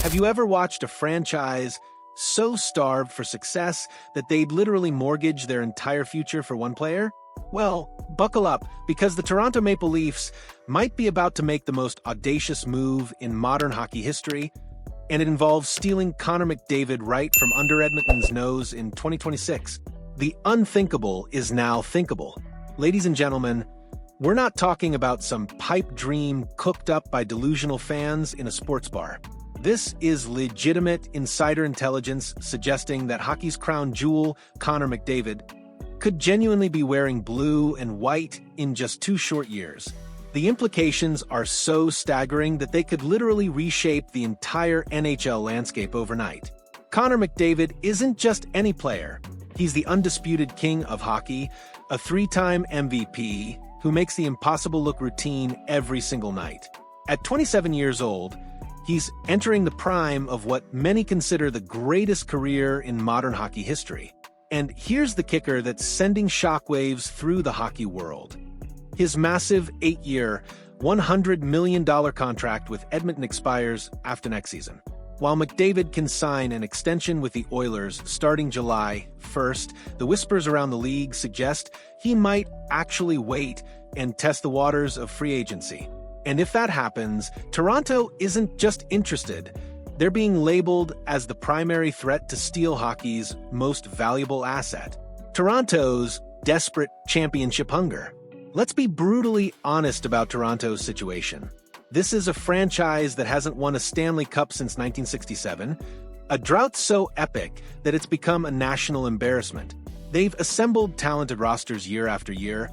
Have you ever watched a franchise so starved for success that they'd literally mortgage their entire future for one player? Well, buckle up, because the Toronto Maple Leafs might be about to make the most audacious move in modern hockey history, and it involves stealing Connor McDavid right from under Edmonton's nose in 2026. The unthinkable is now thinkable. Ladies and gentlemen, we're not talking about some pipe dream cooked up by delusional fans in a sports bar. This is legitimate insider intelligence suggesting that hockey's crown jewel, Connor McDavid, could genuinely be wearing blue and white in just 2 short years. The implications are so staggering that they could literally reshape the entire NHL landscape overnight. Connor McDavid isn't just any player. He's the undisputed king of hockey, a 3-time MVP who makes the impossible look routine every single night. At 27 years old, he's entering the prime of what many consider the greatest career in modern hockey history. And here's the kicker that's sending shockwaves through the hockey world. His massive 8-year, $100 million contract with Edmonton expires after next season. While McDavid can sign an extension with the Oilers starting July 1st, the whispers around the league suggest he might actually wait and test the waters of free agency. And if that happens, Toronto isn't just interested. They're being labeled as the primary threat to steal hockey's most valuable asset. Toronto's desperate championship hunger. Let's be brutally honest about Toronto's situation. This is a franchise that hasn't won a Stanley Cup since 1967, a drought so epic that it's become a national embarrassment. They've assembled talented rosters year after year,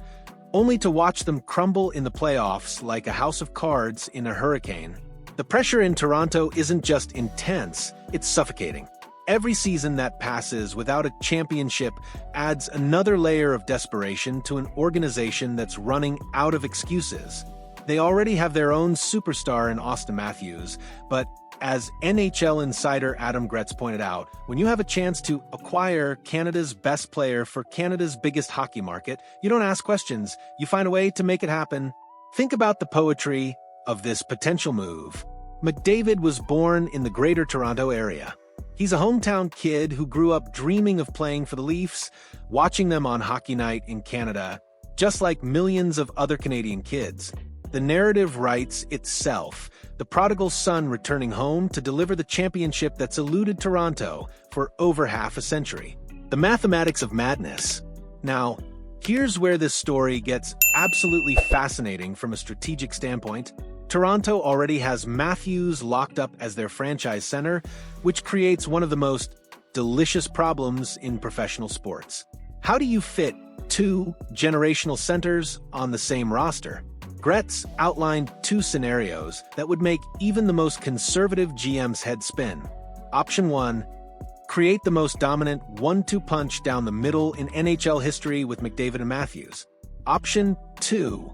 only to watch them crumble in the playoffs like a house of cards in a hurricane. The pressure in Toronto isn't just intense, it's suffocating. Every season that passes without a championship adds another layer of desperation to an organization that's running out of excuses. They already have their own superstar in Auston Matthews, but as NHL insider Adam Gretz pointed out, when you have a chance to acquire Canada's best player for Canada's biggest hockey market, you don't ask questions, you find a way to make it happen. Think about the poetry of this potential move. McDavid was born in the Greater Toronto area. He's a hometown kid who grew up dreaming of playing for the Leafs, watching them on Hockey Night in Canada, just like millions of other Canadian kids. The narrative writes itself, the prodigal son returning home to deliver the championship that's eluded Toronto for over half a century. The mathematics of madness. Now, here's where this story gets absolutely fascinating from a strategic standpoint. Toronto already has Matthews locked up as their franchise center, which creates one of the most delicious problems in professional sports. How do you fit 2 generational centers on the same roster? Gretz outlined 2 scenarios that would make even the most conservative GM's head spin. Option 1, create the most dominant 1-2 punch down the middle in NHL history with McDavid and Matthews. Option 2,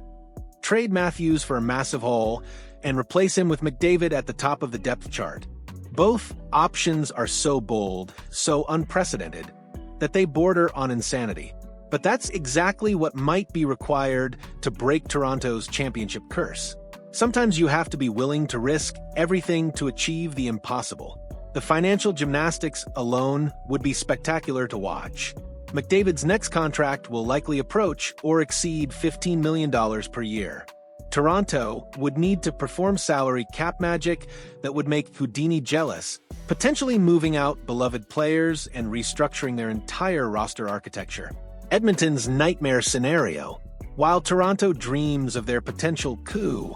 trade Matthews for a massive haul and replace him with McDavid at the top of the depth chart. Both options are so bold, so unprecedented, that they border on insanity. But that's exactly what might be required to break Toronto's championship curse. Sometimes you have to be willing to risk everything to achieve the impossible. The financial gymnastics alone would be spectacular to watch. McDavid's next contract will likely approach or exceed $15 million per year. Toronto would need to perform salary cap magic that would make Houdini jealous, potentially moving out beloved players and restructuring their entire roster architecture. Edmonton's nightmare scenario. While Toronto dreams of their potential coup,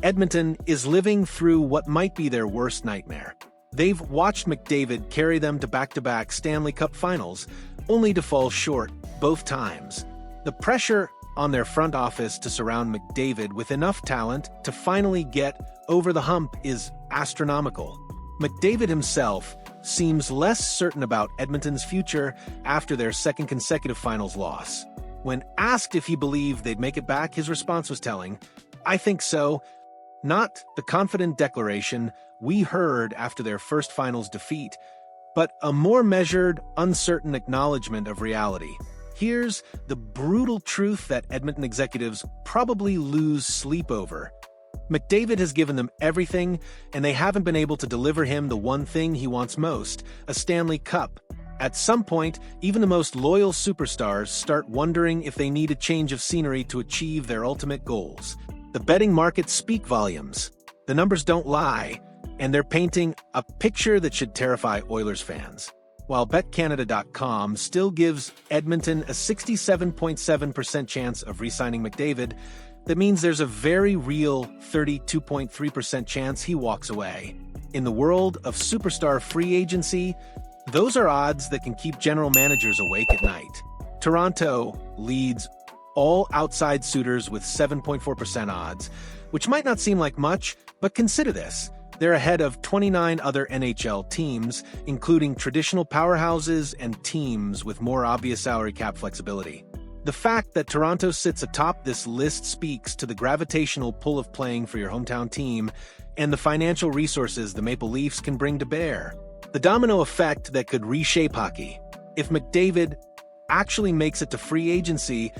Edmonton is living through what might be their worst nightmare. They've watched McDavid carry them to back-to-back Stanley Cup finals, only to fall short both times. The pressure on their front office to surround McDavid with enough talent to finally get over the hump is astronomical. McDavid himself seems less certain about Edmonton's future after their second consecutive finals loss. When asked if he believed they'd make it back, his response was telling, "I think so." Not the confident declaration we heard after their first finals defeat, but a more measured, uncertain acknowledgement of reality. Here's the brutal truth that Edmonton executives probably lose sleep over. McDavid has given them everything, and they haven't been able to deliver him the one thing he wants most, a Stanley Cup. At some point, even the most loyal superstars start wondering if they need a change of scenery to achieve their ultimate goals. The betting markets speak volumes. The numbers don't lie, and they're painting a picture that should terrify Oilers fans. While BetCanada.com still gives Edmonton a 67.7% chance of re-signing McDavid, that means there's a very real 32.3% chance he walks away. In the world of superstar free agency, those are odds that can keep general managers awake at night. Toronto leads all outside suitors with 7.4% odds, which might not seem like much, but consider this. They're ahead of 29 other NHL teams, including traditional powerhouses and teams with more obvious salary cap flexibility. The fact that Toronto sits atop this list speaks to the gravitational pull of playing for your hometown team and the financial resources the Maple Leafs can bring to bear. The domino effect that could reshape hockey. If McDavid actually makes it to free agency,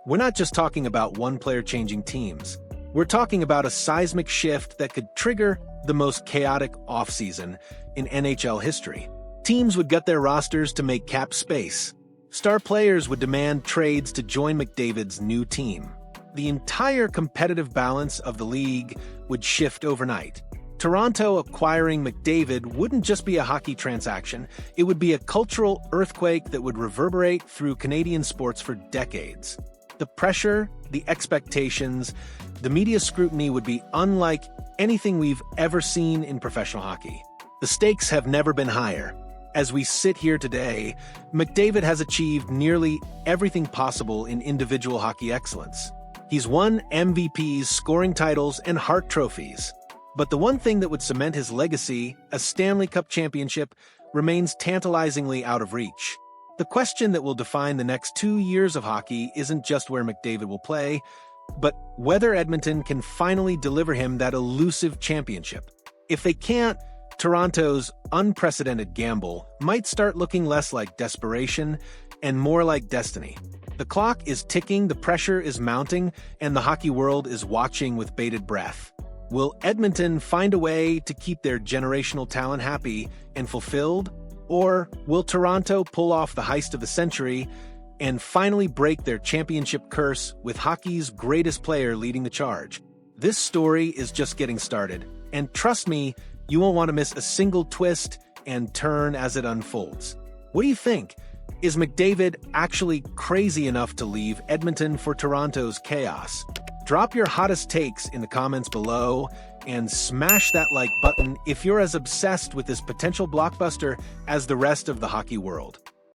we're not just talking about one player changing teams. We're talking about a seismic shift that could trigger the most chaotic offseason in NHL history. Teams would gut their rosters to make cap space. Star players would demand trades to join McDavid's new team. The entire competitive balance of the league would shift overnight. Toronto acquiring McDavid wouldn't just be a hockey transaction, it would be a cultural earthquake that would reverberate through Canadian sports for decades. The pressure, the expectations, the media scrutiny would be unlike anything we've ever seen in professional hockey. The stakes have never been higher. As we sit here today, McDavid has achieved nearly everything possible in individual hockey excellence. He's won MVPs, scoring titles, and Hart trophies. But the one thing that would cement his legacy, a Stanley Cup championship, remains tantalizingly out of reach. The question that will define the next 2 years of hockey isn't just where McDavid will play, but whether Edmonton can finally deliver him that elusive championship. If they can't, Toronto's unprecedented gamble might start looking less like desperation and more like destiny. The clock is ticking, the pressure is mounting, and the hockey world is watching with bated breath. Will Edmonton find a way to keep their generational talent happy and fulfilled? Or will Toronto pull off the heist of the century and finally break their championship curse with hockey's greatest player leading the charge? This story is just getting started, and trust me, you won't want to miss a single twist and turn as it unfolds. What do you think? Is McDavid actually crazy enough to leave Edmonton for Toronto's chaos? Drop your hottest takes in the comments below and smash that like button if you're as obsessed with this potential blockbuster as the rest of the hockey world.